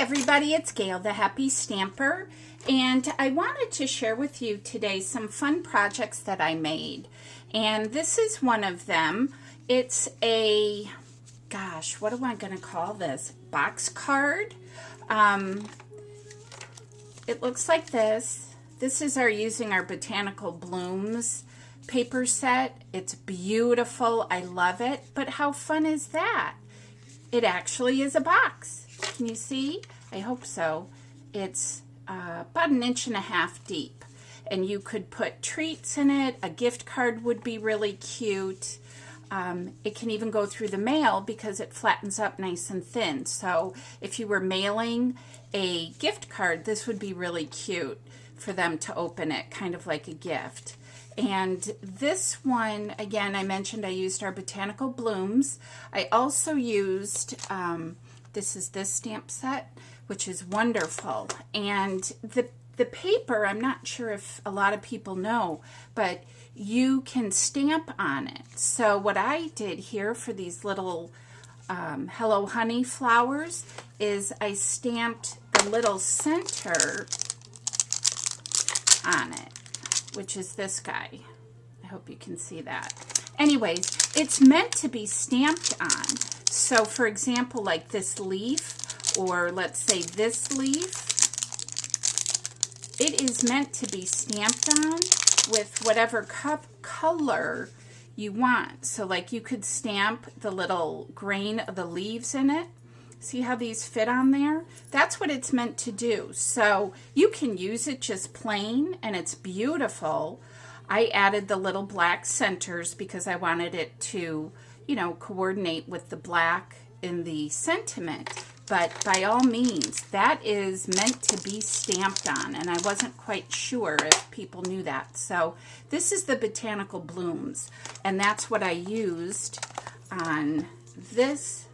everybody, it's Gail, the Happy Stamper, and I wanted to share with you today some fun projects that I made. And this is one of them. It's a, gosh, what am I going to call this? Box card. It looks like this. This is using our Botanical Blooms paper set. It's beautiful. I love it. But how fun is that? It actually is a box. Can you see? I hope so. It's about 1.5 inches deep. And you could put treats in it. A gift card would be really cute. It can even go through the mail because it flattens up nice and thin. So if you were mailing a gift card, this would be really cute for them to open it, kind of like a gift. And this one, again, I mentioned I used our Botanical Blooms. I also used, this is this stamp set, which is wonderful. And the paper, I'm not sure if a lot of people know, but you can stamp on it. So what I did here for these little Hello Honey flowers is I stamped the little center on it, which is this guy. I hope you can see that. Anyways, it's meant to be stamped on. So for example, like this leaf, or let's say this leaf, it is meant to be stamped on with whatever color you want. So like you could stamp the little grain of the leaves in it. See how these fit on there? That's what it's meant to do. So you can use it just plain and it's beautiful. I added the little black centers because I wanted it to, you know, coordinate with the black in the sentiment. But by all means, that is meant to be stamped on, and I wasn't quite sure if people knew that. So this is the Botanical Blooms, and that's what I used on this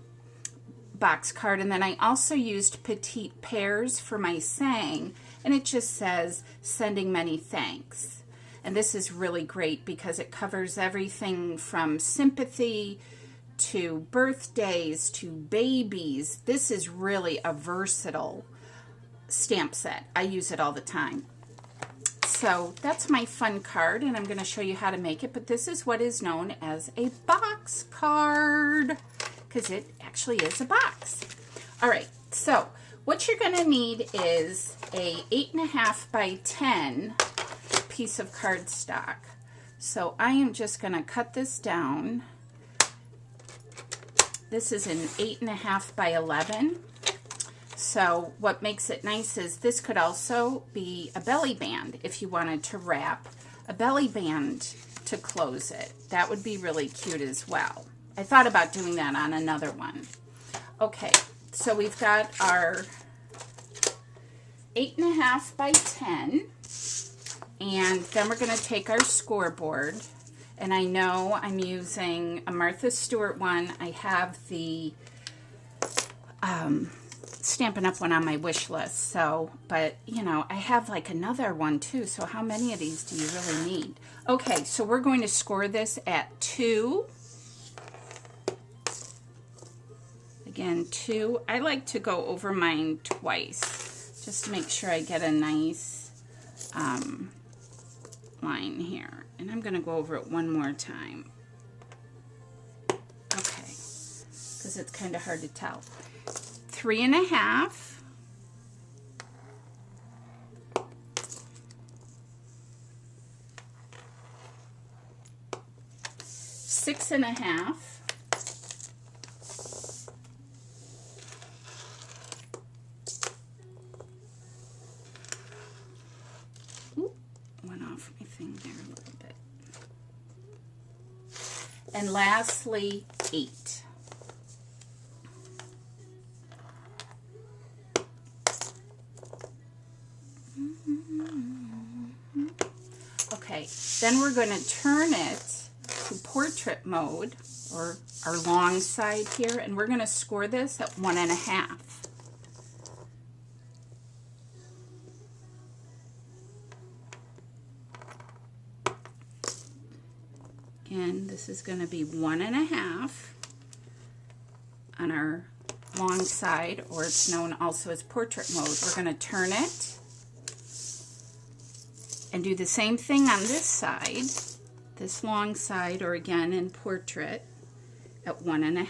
box card. And then I also used Petite Pears for my saying, and it just says, sending many thanks. And this is really great because it covers everything from sympathy to birthdays to babies. This is really a versatile stamp set. I use it all the time. So that's my fun card, and I'm going to show you how to make it. But this is what is known as a box card because it actually is a box. All right, so what you're going to need is a 8.5 by 10 piece of cardstock. So I am just going to cut this down. This is an 8.5 by 11. So what makes it nice is this could also be a belly band if you wanted to wrap a belly band to close it. That would be really cute as well. I thought about doing that on another one. Okay, so we've got our 8.5 by 10. And then we're going to take our scoreboard. And I know I'm using a Martha Stewart one. I have the Stampin' Up one on my wish list. So, but, you know, I have like another one too. So how many of these do you really need? Okay, so we're going to score this at 2. Again, 2. I like to go over mine twice, just to make sure I get a nice line here. And I'm going to go over it one more time. Okay, because it's kind of hard to tell. 3.5. 6.5. 1 off my thing there a little bit. And lastly, 8. Okay, then we're going to turn it to portrait mode, or our long side here, and we're going to score this at 1.5. Again, this is going to be 1.5 on our long side, or it's known also as portrait mode. We're going to turn it and do the same thing on this side, this long side, or again in portrait at 1.5.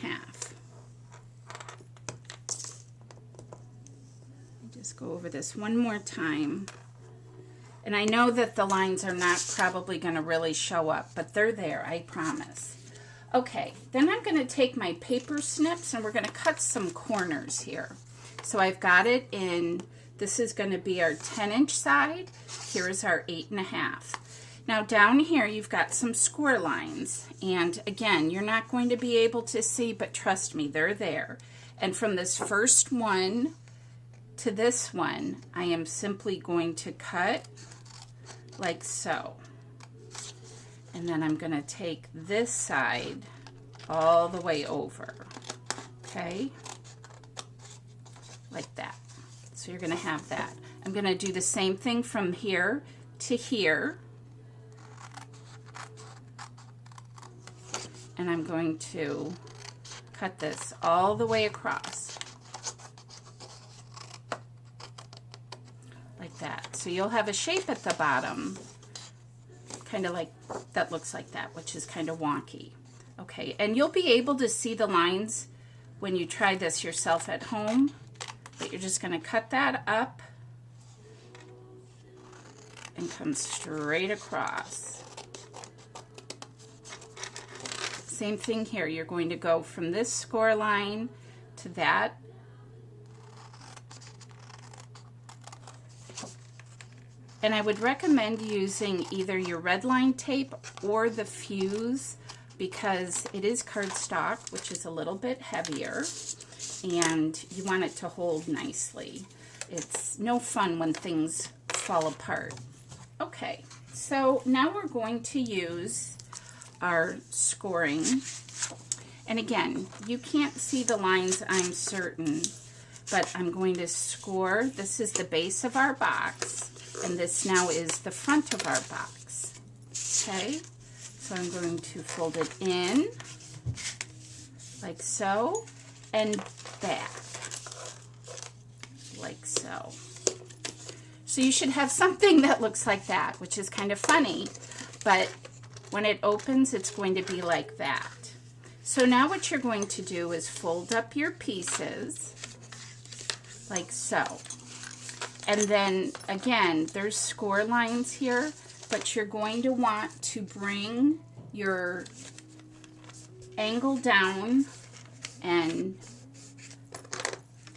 Just go over this one more time. And I know that the lines are not probably going to really show up, but they're there, I promise. Okay, then I'm going to take my paper snips and we're going to cut some corners here. So I've got it in, this is going to be our 10-inch side. Here's our 8.5. Now down here you've got some score lines, and again, you're not going to be able to see, but trust me, they're there. And from this first one to this one, I am simply going to cut like so. And then I'm going to take this side all the way over, okay? Like that. So you're going to have that. I'm going to do the same thing from here to here. And I'm going to cut this all the way across. Like that. So you'll have a shape at the bottom, kind of like, that looks like that, which is kind of wonky. Okay, and you'll be able to see the lines when you try this yourself at home, but you're just going to cut that up and come straight across. Same thing here, you're going to go from this score line to that. And I would recommend using either your red line tape or the fuse, because it is cardstock, which is a little bit heavier, and you want it to hold nicely. It's no fun when things fall apart. Okay, so now we're going to use our scoring. And again, you can't see the lines, I'm certain, but I'm going to score. This is the base of our box, and this now is the front of our box. Okay, so I'm going to fold it in like so, and back like so. So you should have something that looks like that, which is kind of funny, but when it opens, it's going to be like that. So now what you're going to do is fold up your pieces like so. And then again, there's score lines here, but you're going to want to bring your angle down and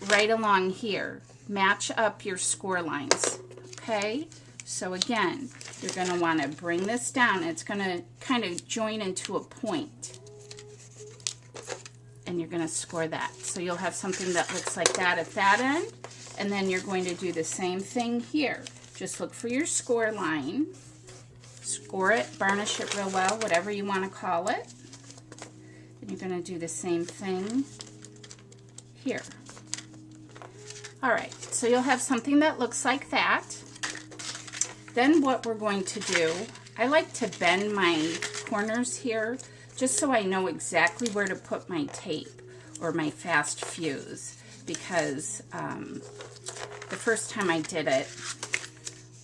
right along here. Match up your score lines, okay? So again, you're going to want to bring this down. It's going to kind of join into a point. And you're going to score that. So you'll have something that looks like that at that end. And then you're going to do the same thing here. Just look for your score line. Score it, varnish it real well, whatever you want to call it. And you're going to do the same thing here. All right, so you'll have something that looks like that. Then what we're going to do, I like to bend my corners here just so I know exactly where to put my tape or my fast fuse, because the first time I did it,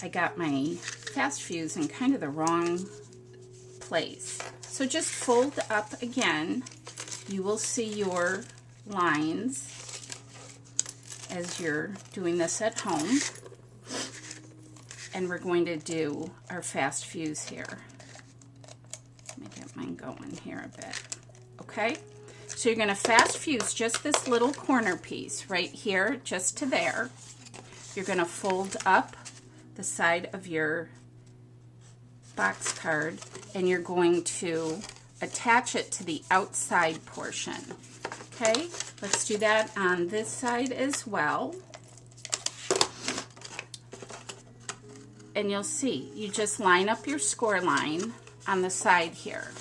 I got my fast fuse in kind of the wrong place. So just fold up again. You will see your lines as you're doing this at home. And we're going to do our fast fuse here. Let me get mine going here a bit. Okay? So you're going to fast fuse just this little corner piece right here, just to there. You're going to fold up the side of your box card, and you're going to attach it to the outside portion. Okay? Let's do that on this side as well. And you'll see, you just line up your score line on the side here.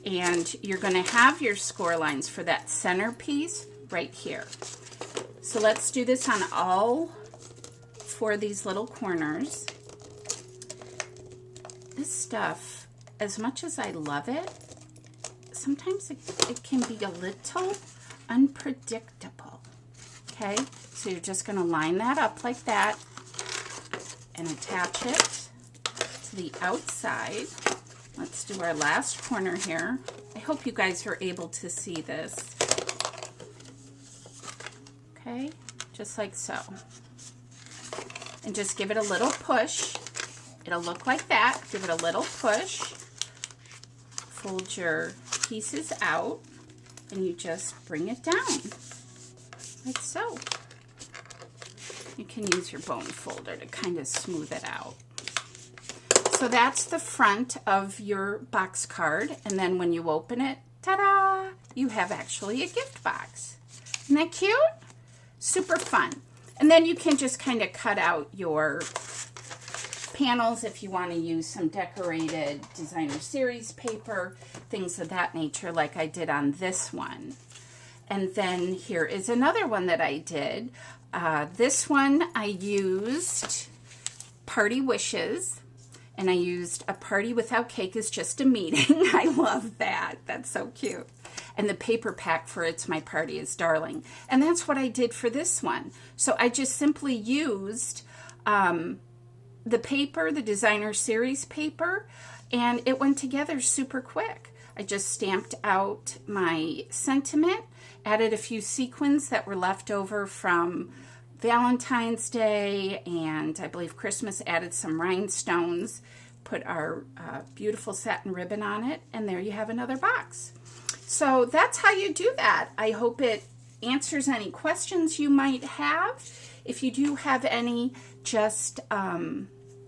And you're going to have your score lines for that center piece right here. So let's do this on all four of these little corners. This stuff, as much as I love it, sometimes it can be a little unpredictable. Okay, so you're just going to line that up like that and attach it to the outside. Let's do our last corner here. I hope you guys are able to see this. Okay, just like so. And just give it a little push. It'll look like that. Give it a little push. Fold your pieces out and you just bring it down like so. You can use your bone folder to kind of smooth it out. So that's the front of your box card, and then when you open it, ta-da, you have actually a gift box. Isn't that cute? Super fun. And then you can just kind of cut out your panels if you want to use some decorated designer series paper, things of that nature, like I did on this one. And then here is another one that I did. This one I used Party Wishes, and I used A Party Without Cake is Just a Meeting. I love that. That's so cute. And the paper pack for It's My Party is Darling. And that's what I did for this one. So I just simply used the paper, the designer series paper, and it went together super quick. I just stamped out my sentiment, added a few sequins that were left over from Valentine's Day, and I believe Christmas, added some rhinestones, put our beautiful satin ribbon on it, and there you have another box. So that's how you do that. I hope it answers any questions you might have. If you do have any, just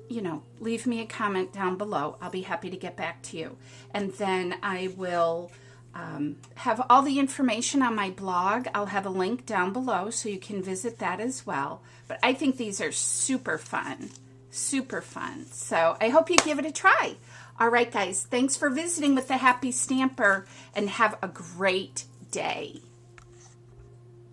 you know, leave me a comment down below. I'll be happy to get back to you. And then I will have all the information on my blog. I'll have a link down below so you can visit that as well. But I think these are super fun, super fun. So I hope you give it a try. All right, guys, thanks for visiting with the Happy Stamper, and have a great day.